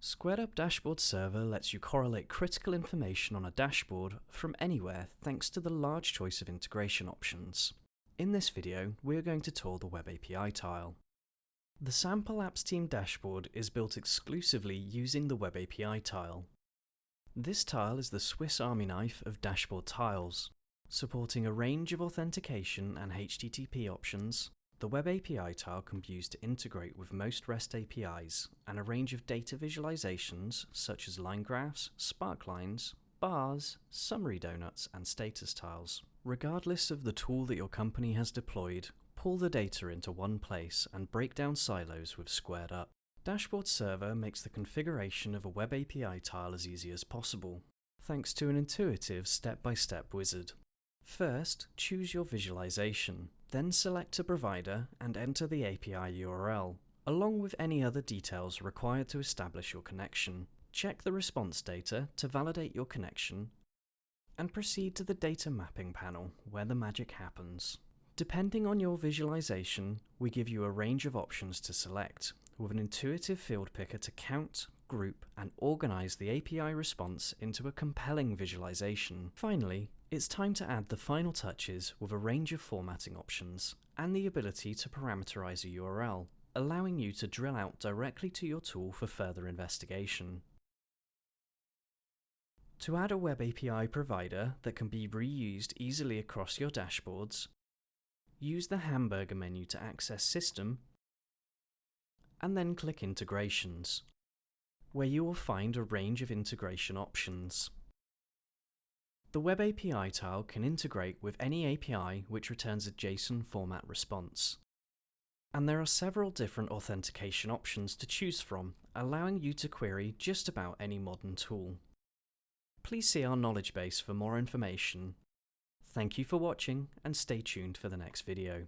SquaredUp Dashboard Server lets you correlate critical information on a dashboard from anywhere thanks to the large choice of integration options. In this video, we are going to tour the Web API tile. The Sample Apps Team dashboard is built exclusively using the Web API tile. This tile is the Swiss Army knife of dashboard tiles, supporting a range of authentication and HTTP options. The Web API tile can be used to integrate with most REST APIs and a range of data visualizations such as line graphs, sparklines, bars, summary donuts, and status tiles. Regardless of the tool that your company has deployed, pull the data into one place and break down silos with SquaredUp. Dashboard Server makes the configuration of a Web API tile as easy as possible, thanks to an intuitive step-by-step wizard. First, choose your visualization. Then select a provider and enter the API URL, along with any other details required to establish your connection. Check the response data to validate your connection, and proceed to the data mapping panel where the magic happens. Depending on your visualization, we give you a range of options to select, with an intuitive field picker to count, group, and organize the API response into a compelling visualization. Finally, it's time to add the final touches with a range of formatting options and the ability to parameterize a URL, allowing you to drill out directly to your tool for further investigation. To add a Web API provider that can be reused easily across your dashboards, use the hamburger menu to access System, and then click Integrations, where you will find a range of integration options. The Web API tile can integrate with any API which returns a JSON format response. And there are several different authentication options to choose from, allowing you to query just about any modern tool. Please see our knowledge base for more information. Thank you for watching, and stay tuned for the next video.